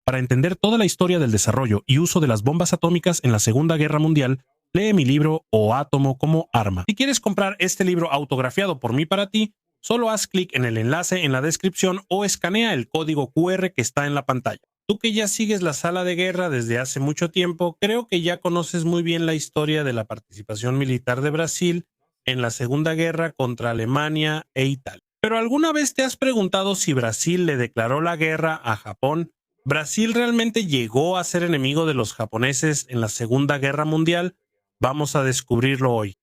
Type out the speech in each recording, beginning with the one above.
Para entender toda la historia del desarrollo y uso de las bombas atómicas en la Segunda Guerra Mundial, lee mi libro O Átomo como Arma. Si quieres comprar este libro autografiado por mí para ti, solo haz clic en el enlace en la descripción o escanea el código QR que está en la pantalla. Tú que ya sigues la sala de guerra desde hace mucho tiempo, creo que ya conoces muy bien la historia de la participación militar de Brasil en la Segunda Guerra contra Alemania e Italia. Pero ¿alguna vez te has preguntado si Brasil le declaró la guerra a Japón? ¿Brasil realmente llegó a ser enemigo de los japoneses en la Segunda Guerra Mundial? Vamos a descubrirlo hoy.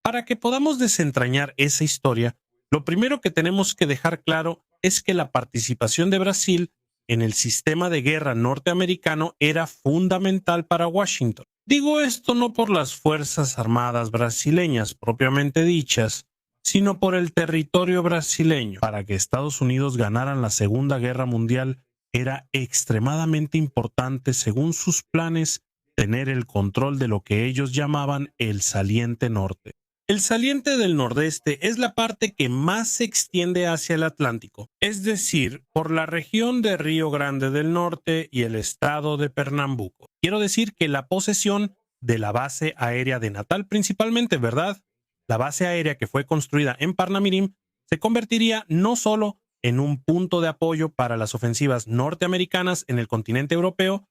Para que podamos desentrañar esa historia, lo primero que tenemos que dejar claro es que la participación de Brasil en el sistema de guerra norteamericano era fundamental para Washington. Digo esto no por las Fuerzas Armadas brasileñas propiamente dichas, sino por el territorio brasileño. Para que Estados Unidos ganaran la Segunda Guerra Mundial, era extremadamente importante, según sus planes, tener el control de lo que ellos llamaban el Saliente Norte. El Saliente del Nordeste es la parte que más se extiende hacia el Atlántico, es decir, por la región de Río Grande del Norte y el estado de Pernambuco. Quiero decir que la posesión de la base aérea de Natal principalmente, ¿verdad? La base aérea que fue construida en Parnamirim se convertiría no solo en un punto de apoyo para las ofensivas norteamericanas en el continente europeo,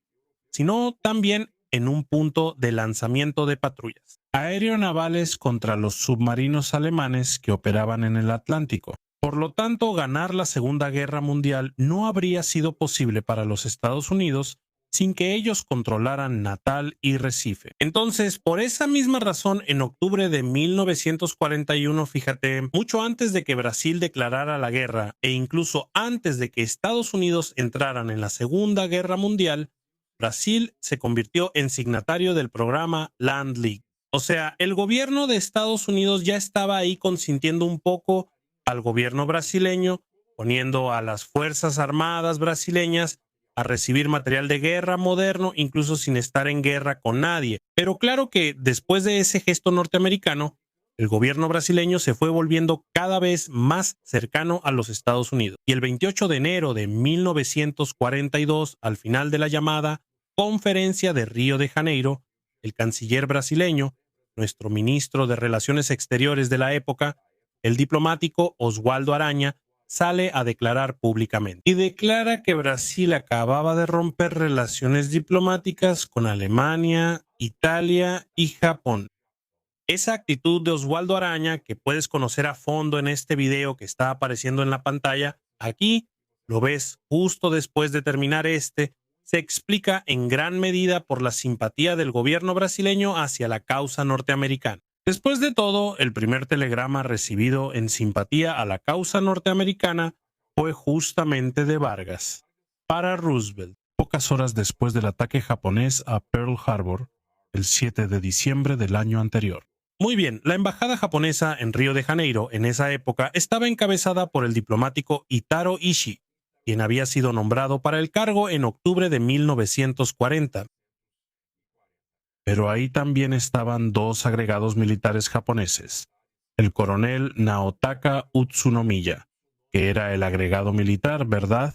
sino también en un punto de lanzamiento de patrullas aeronavales contra los submarinos alemanes que operaban en el Atlántico. Por lo tanto, ganar la Segunda Guerra Mundial no habría sido posible para los Estados Unidos sin que ellos controlaran Natal y Recife. Entonces, por esa misma razón, en octubre de 1941, fíjate, mucho antes de que Brasil declarara la guerra e incluso antes de que Estados Unidos entraran en la Segunda Guerra Mundial, Brasil se convirtió en signatario del programa Land League. O sea, el gobierno de Estados Unidos ya estaba ahí consintiendo un poco al gobierno brasileño, poniendo a las Fuerzas Armadas brasileñas a recibir material de guerra moderno, incluso sin estar en guerra con nadie. Pero claro que después de ese gesto norteamericano, el gobierno brasileño se fue volviendo cada vez más cercano a los Estados Unidos. Y el 28 de enero de 1942, al final de la llamada Conferencia de Río de Janeiro, el canciller brasileño, nuestro ministro de Relaciones Exteriores de la época, el diplomático Oswaldo Aranha, sale a declarar públicamente. Y declara que Brasil acababa de romper relaciones diplomáticas con Alemania, Italia y Japón. Esa actitud de Oswaldo Aranha, que puedes conocer a fondo en este video que está apareciendo en la pantalla, aquí lo ves justo después de terminar se explica en gran medida por la simpatía del gobierno brasileño hacia la causa norteamericana. Después de todo, el primer telegrama recibido en simpatía a la causa norteamericana fue justamente de Vargas para Roosevelt, pocas horas después del ataque japonés a Pearl Harbor, el 7 de diciembre del año anterior. Muy bien, la embajada japonesa en Río de Janeiro en esa época estaba encabezada por el diplomático Itaro Ishii, quien había sido nombrado para el cargo en octubre de 1940. Pero ahí también estaban dos agregados militares japoneses, el coronel Naotaka Utsunomiya, que era el agregado militar, ¿verdad?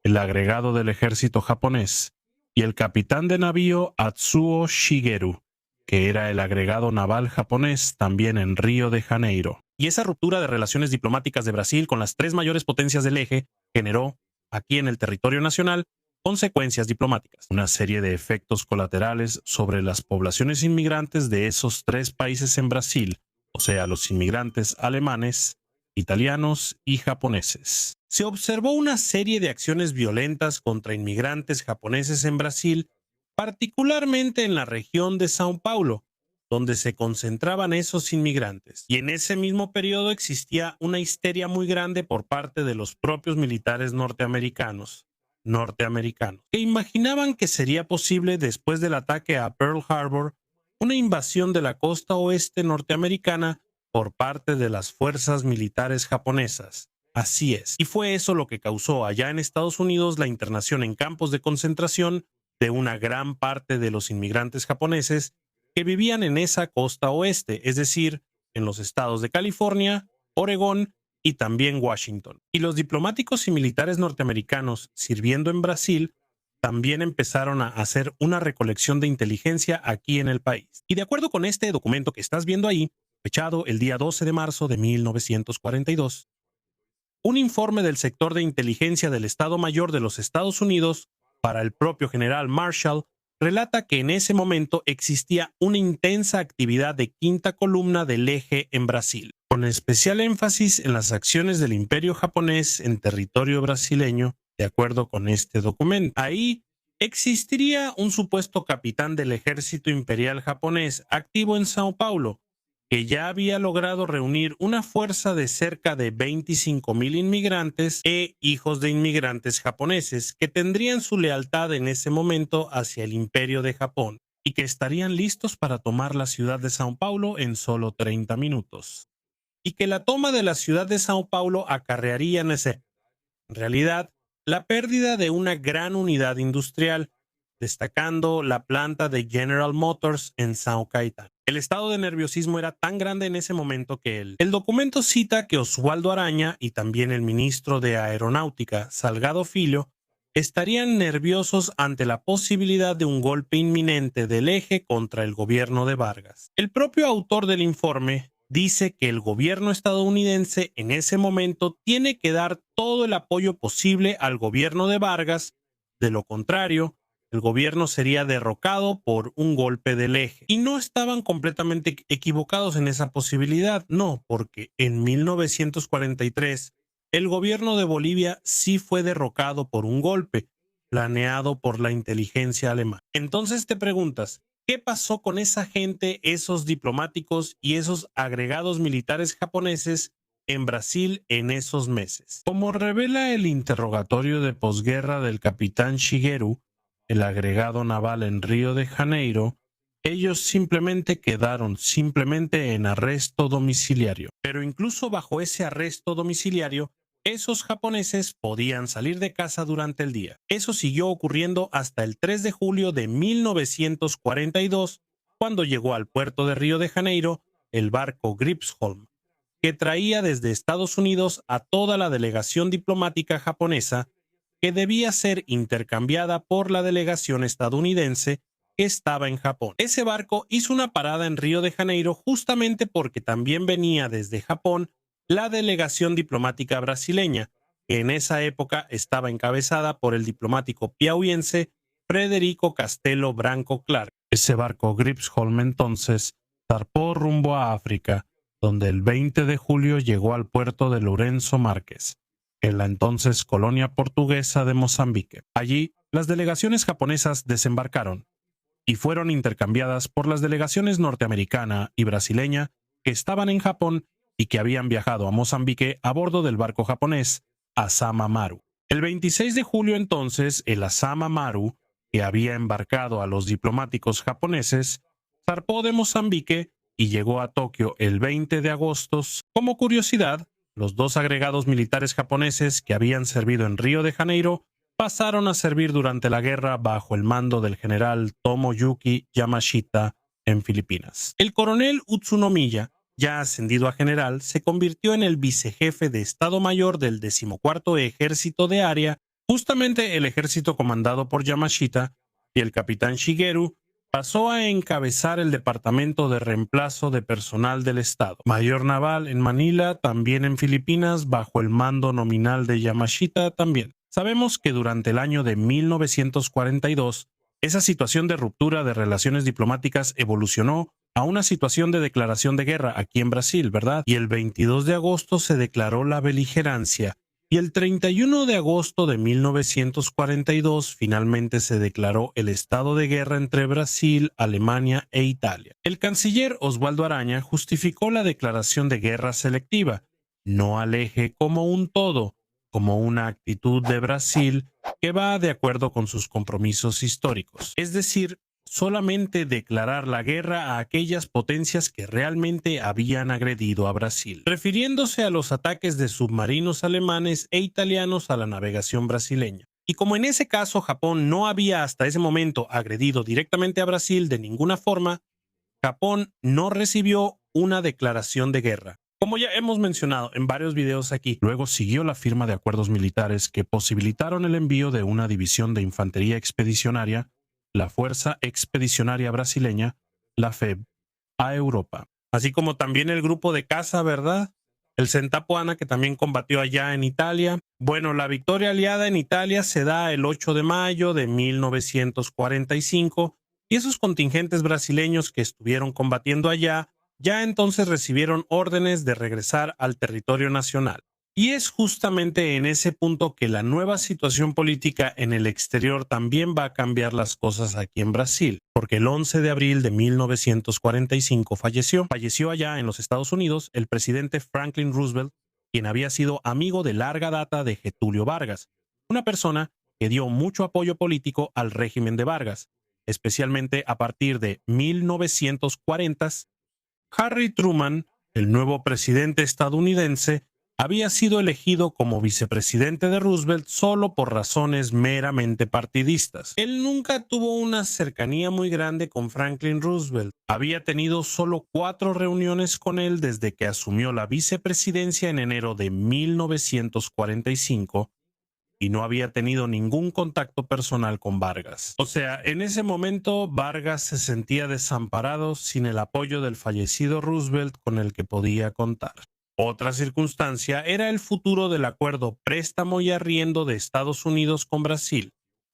El agregado del ejército japonés, y el capitán de navío Atsuo Shigeru, que era el agregado naval japonés también en Río de Janeiro. Y esa ruptura de relaciones diplomáticas de Brasil con las tres mayores potencias del eje generó, aquí en el territorio nacional, consecuencias diplomáticas. Una serie de efectos colaterales sobre las poblaciones inmigrantes de esos tres países en Brasil, o sea, los inmigrantes alemanes, italianos y japoneses. Se observó una serie de acciones violentas contra inmigrantes japoneses en Brasil, particularmente en la región de São Paulo, donde se concentraban esos inmigrantes. Y en ese mismo periodo existía una histeria muy grande por parte de los propios militares norteamericanos, que imaginaban que sería posible, después del ataque a Pearl Harbor, una invasión de la costa oeste norteamericana por parte de las fuerzas militares japonesas. Así es, y fue eso lo que causó allá en Estados Unidos la internación en campos de concentración de una gran parte de los inmigrantes japoneses que vivían en esa costa oeste, es decir, en los estados de California, Oregón y también Washington. Y los diplomáticos y militares norteamericanos sirviendo en Brasil también empezaron a hacer una recolección de inteligencia aquí en el país. Y de acuerdo con este documento que estás viendo ahí, fechado el día 12 de marzo de 1942, un informe del sector de inteligencia del Estado Mayor de los Estados Unidos para el propio general Marshall relata que en ese momento existía una intensa actividad de quinta columna del eje en Brasil, con especial énfasis en las acciones del Imperio japonés en territorio brasileño, de acuerdo con este documento. Ahí existiría un supuesto capitán del ejército imperial japonés activo en Sao Paulo, que ya había logrado reunir una fuerza de cerca de 25,000 inmigrantes e hijos de inmigrantes japoneses que tendrían su lealtad en ese momento hacia el Imperio de Japón y que estarían listos para tomar la ciudad de Sao Paulo en solo 30 minutos. Y que la toma de la ciudad de Sao Paulo acarrearía en realidad la pérdida de una gran unidad industrial, destacando la planta de General Motors en São Caetano. El estado de nerviosismo era tan grande en ese momento que el documento cita que Oswaldo Araña y también el ministro de Aeronáutica, Salgado Filho, estarían nerviosos ante la posibilidad de un golpe inminente del eje contra el gobierno de Vargas. El propio autor del informe dice que el gobierno estadounidense en ese momento tiene que dar todo el apoyo posible al gobierno de Vargas, de lo contrario, el gobierno sería derrocado por un golpe del eje. Y no estaban completamente equivocados en esa posibilidad, no, porque en 1943 el gobierno de Bolivia sí fue derrocado por un golpe planeado por la inteligencia alemana. Entonces te preguntas, ¿qué pasó con esa gente, esos diplomáticos y esos agregados militares japoneses en Brasil en esos meses? Como revela el interrogatorio de posguerra del capitán Shigeru, el agregado naval en Río de Janeiro, ellos simplemente quedaron en arresto domiciliario. Pero incluso bajo ese arresto domiciliario, esos japoneses podían salir de casa durante el día. Eso siguió ocurriendo hasta el 3 de julio de 1942, cuando llegó al puerto de Río de Janeiro el barco Gripsholm, que traía desde Estados Unidos a toda la delegación diplomática japonesa, que debía ser intercambiada por la delegación estadounidense que estaba en Japón. Ese barco hizo una parada en Río de Janeiro justamente porque también venía desde Japón la delegación diplomática brasileña, que en esa época estaba encabezada por el diplomático piauiense Frederico Castelo Branco Clark. Ese barco Gripsholm entonces zarpó rumbo a África, donde el 20 de julio llegó al puerto de Lourenço Marques, en la entonces colonia portuguesa de Mozambique. Allí, las delegaciones japonesas desembarcaron y fueron intercambiadas por las delegaciones norteamericana y brasileña que estaban en Japón y que habían viajado a Mozambique a bordo del barco japonés Asama Maru. El 26 de julio entonces, el Asama Maru, que había embarcado a los diplomáticos japoneses, zarpó de Mozambique y llegó a Tokio el 20 de agosto. Como curiosidad, los dos agregados militares japoneses que habían servido en Río de Janeiro pasaron a servir durante la guerra bajo el mando del general Tomoyuki Yamashita en Filipinas. El coronel Utsunomiya, ya ascendido a general, se convirtió en el vicejefe de Estado Mayor del 14º Ejército de Área, justamente el ejército comandado por Yamashita, y el capitán Shigeru pasó a encabezar el departamento de reemplazo de personal del Estado. Mayor naval en Manila, también en Filipinas, bajo el mando nominal de Yamashita también. Sabemos que durante el año de 1942, esa situación de ruptura de relaciones diplomáticas evolucionó a una situación de declaración de guerra aquí en Brasil, ¿verdad? Y el 22 de agosto se declaró la beligerancia. Y el 31 de agosto de 1942 finalmente se declaró el estado de guerra entre Brasil, Alemania e Italia. El canciller Oswaldo Araña justificó la declaración de guerra selectiva, no al eje como un todo, como una actitud de Brasil que va de acuerdo con sus compromisos históricos. Es decir, solamente declarar la guerra a aquellas potencias que realmente habían agredido a Brasil, refiriéndose a los ataques de submarinos alemanes e italianos a la navegación brasileña. Y como en ese caso Japón no había hasta ese momento agredido directamente a Brasil de ninguna forma, Japón no recibió una declaración de guerra. Como ya hemos mencionado en varios videos aquí, luego siguió la firma de acuerdos militares que posibilitaron el envío de una división de infantería expedicionaria, la Fuerza Expedicionaria Brasileña, la FEB, a Europa. Así como también el grupo de caza, ¿verdad? El Centapo Ana, que también combatió allá en Italia. Bueno, la victoria aliada en Italia se da el 8 de mayo de 1945 y esos contingentes brasileños que estuvieron combatiendo allá ya entonces recibieron órdenes de regresar al territorio nacional. Y es justamente en ese punto que la nueva situación política en el exterior también va a cambiar las cosas aquí en Brasil, porque el 11 de abril de 1945 falleció allá en los Estados Unidos el presidente Franklin Roosevelt, quien había sido amigo de larga data de Getúlio Vargas, una persona que dio mucho apoyo político al régimen de Vargas, especialmente a partir de 1940. Harry Truman, el nuevo presidente estadounidense, había sido elegido como vicepresidente de Roosevelt solo por razones meramente partidistas. Él nunca tuvo una cercanía muy grande con Franklin Roosevelt. Había tenido solo 4 reuniones con él desde que asumió la vicepresidencia en enero de 1945 y no había tenido ningún contacto personal con Vargas. O sea, en ese momento Vargas se sentía desamparado sin el apoyo del fallecido Roosevelt con el que podía contar. Otra circunstancia era el futuro del acuerdo préstamo y arriendo de Estados Unidos con Brasil,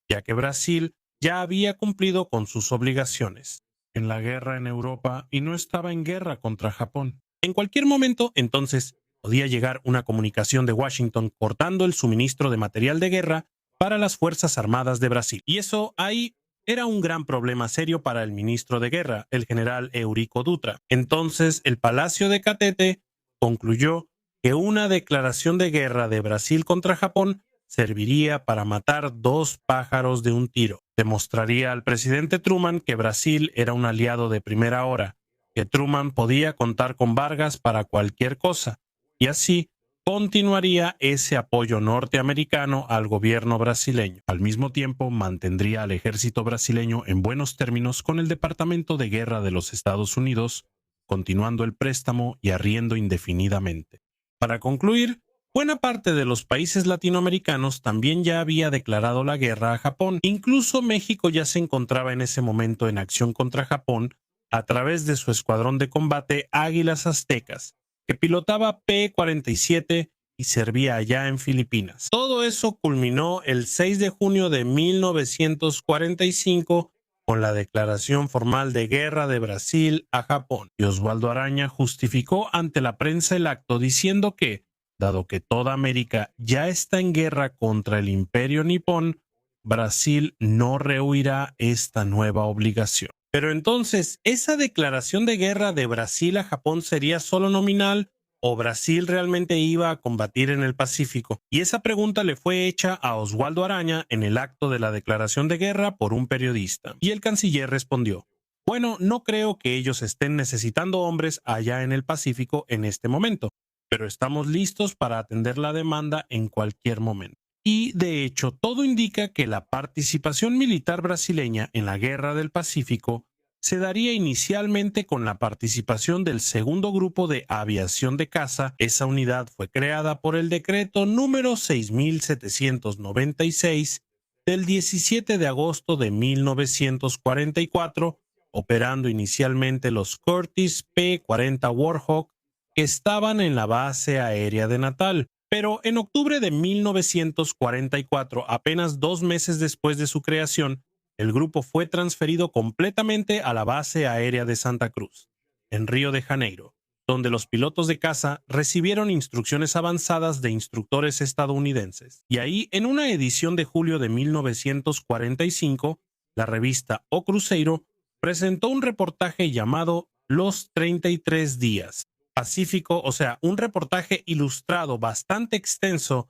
ya que Brasil ya había cumplido con sus obligaciones en la guerra en Europa y no estaba en guerra contra Japón. En cualquier momento, entonces, podía llegar una comunicación de Washington cortando el suministro de material de guerra para las Fuerzas Armadas de Brasil. Y eso ahí era un gran problema serio para el ministro de Guerra, el general Eurico Dutra. Entonces, el Palacio de Catete concluyó que una declaración de guerra de Brasil contra Japón serviría para matar 2 pájaros de un tiro. Demostraría al presidente Truman que Brasil era un aliado de primera hora, que Truman podía contar con Vargas para cualquier cosa, y así continuaría ese apoyo norteamericano al gobierno brasileño. Al mismo tiempo, mantendría al ejército brasileño en buenos términos con el Departamento de Guerra de los Estados Unidos, continuando el préstamo y arriendo indefinidamente. Para concluir, buena parte de los países latinoamericanos también ya había declarado la guerra a Japón. Incluso México ya se encontraba en ese momento en acción contra Japón a través de su escuadrón de combate Águilas Aztecas, que pilotaba P-47 y servía allá en Filipinas. Todo eso culminó el 6 de junio de 1945 con la declaración formal de guerra de Brasil a Japón. Y Osvaldo Araña justificó ante la prensa el acto diciendo que, dado que toda América ya está en guerra contra el imperio nipón, Brasil no rehuirá esta nueva obligación. Pero entonces, ¿esa declaración de guerra de Brasil a Japón sería solo nominal o Brasil realmente iba a combatir en el Pacífico? Y esa pregunta le fue hecha a Osvaldo Araña en el acto de la declaración de guerra por un periodista. Y el canciller respondió: bueno, no creo que ellos estén necesitando hombres allá en el Pacífico en este momento, pero estamos listos para atender la demanda en cualquier momento. Y, de hecho, todo indica que la participación militar brasileña en la Guerra del Pacífico se daría inicialmente con la participación del segundo grupo de aviación de caza. Esa unidad fue creada por el decreto número 6796 del 17 de agosto de 1944, operando inicialmente los Curtiss P-40 Warhawk que estaban en la base aérea de Natal. Pero en octubre de 1944, apenas 2 meses después de su creación, el grupo fue transferido completamente a la base aérea de Santa Cruz, en Río de Janeiro, donde los pilotos de caza recibieron instrucciones avanzadas de instructores estadounidenses. Y ahí, en una edición de julio de 1945, la revista O Cruzeiro presentó un reportaje llamado Los 33 días Pacífico, o sea, un reportaje ilustrado bastante extenso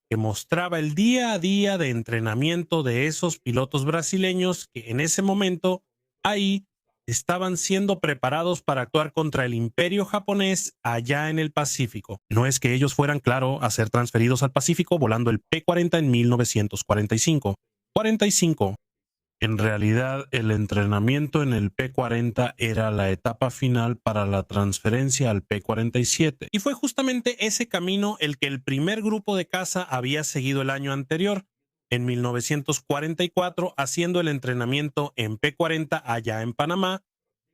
que mostraba el día a día de entrenamiento de esos pilotos brasileños que en ese momento ahí estaban siendo preparados para actuar contra el imperio japonés allá en el Pacífico. No es que ellos fueran, claro, a ser transferidos al Pacífico volando el P-40 en 1945. 45. En realidad, el entrenamiento en el P-40 era la etapa final para la transferencia al P-47, y fue justamente ese camino el que el primer grupo de caza había seguido el año anterior, en 1944, haciendo el entrenamiento en P-40 allá en Panamá,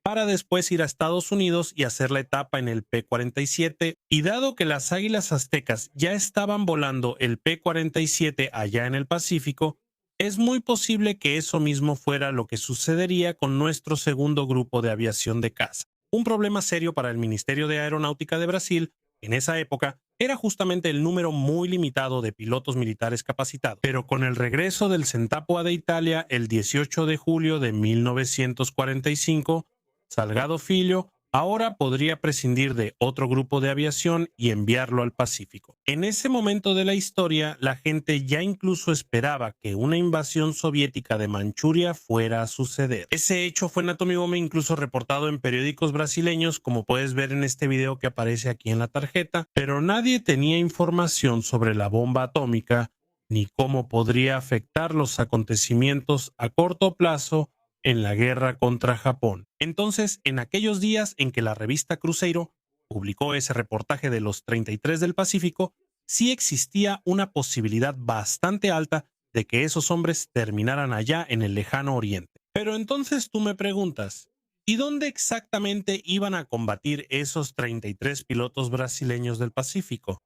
para después ir a Estados Unidos y hacer la etapa en el P-47, y dado que las águilas aztecas ya estaban volando el P-47 allá en el Pacífico, es muy posible que eso mismo fuera lo que sucedería con nuestro segundo grupo de aviación de caza. Un problema serio para el Ministerio de Aeronáutica de Brasil en esa época era justamente el número muy limitado de pilotos militares capacitados. Pero con el regreso del Centapo de Italia el 18 de julio de 1945, Salgado Filho ahora podría prescindir de otro grupo de aviación y enviarlo al Pacífico. En ese momento de la historia, la gente ya incluso esperaba que una invasión soviética de Manchuria fuera a suceder. Ese hecho fue Natomigome incluso reportado en periódicos brasileños, como puedes ver en este video que aparece aquí en la tarjeta, pero nadie tenía información sobre la bomba atómica ni cómo podría afectar los acontecimientos a corto plazo en la guerra contra Japón. Entonces, en aquellos días en que la revista Cruzeiro publicó ese reportaje de los 33 del Pacífico, sí existía una posibilidad bastante alta de que esos hombres terminaran allá en el lejano oriente. Pero entonces tú me preguntas, ¿y dónde exactamente iban a combatir esos 33 pilotos brasileños del Pacífico?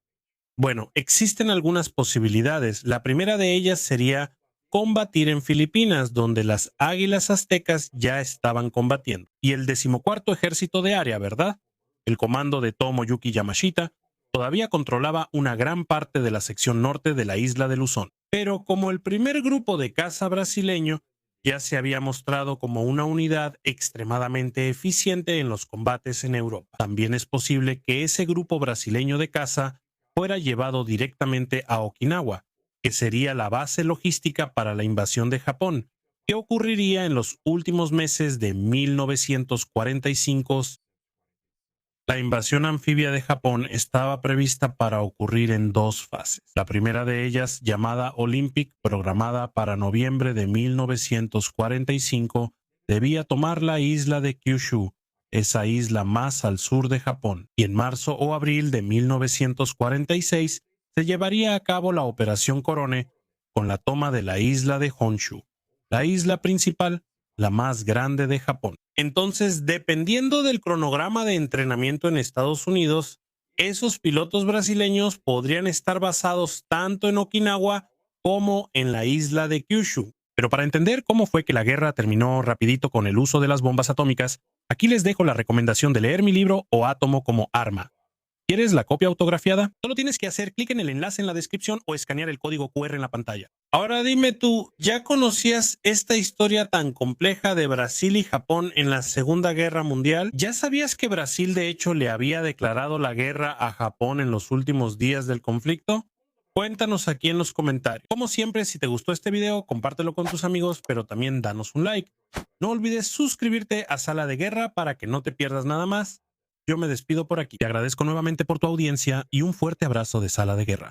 Bueno, existen algunas posibilidades. La primera de ellas sería combatir en Filipinas, donde las águilas aztecas ya estaban combatiendo. Y el 14º Ejército de Área, ¿verdad? El comando de Tomoyuki Yamashita todavía controlaba una gran parte de la sección norte de la isla de Luzón. Pero como el primer grupo de caza brasileño ya se había mostrado como una unidad extremadamente eficiente en los combates en Europa, también es posible que ese grupo brasileño de caza fuera llevado directamente a Okinawa, que sería la base logística para la invasión de Japón, que ocurriría en los últimos meses de 1945. La invasión anfibia de Japón estaba prevista para ocurrir en dos fases. La primera de ellas, llamada Olympic, programada para noviembre de 1945, debía tomar la isla de Kyushu, esa isla más al sur de Japón, y en marzo o abril de 1946 se llevaría a cabo la Operación Korone con la toma de la isla de Honshu, la isla principal, la más grande de Japón. Entonces, dependiendo del cronograma de entrenamiento en Estados Unidos, esos pilotos brasileños podrían estar basados tanto en Okinawa como en la isla de Kyushu. Pero para entender cómo fue que la guerra terminó rapidito con el uso de las bombas atómicas, aquí les dejo la recomendación de leer mi libro O Átomo como Arma. ¿Quieres la copia autografiada? Solo tienes que hacer clic en el enlace en la descripción o escanear el código QR en la pantalla. Ahora dime tú, ¿ya conocías esta historia tan compleja de Brasil y Japón en la Segunda Guerra Mundial? ¿Ya sabías que Brasil de hecho le había declarado la guerra a Japón en los últimos días del conflicto? Cuéntanos aquí en los comentarios. Como siempre, si te gustó este video, compártelo con tus amigos, pero también danos un like. No olvides suscribirte a Sala de Guerra para que no te pierdas nada más. Yo me despido por aquí. Te agradezco nuevamente por tu audiencia y un fuerte abrazo de Sala de Guerra.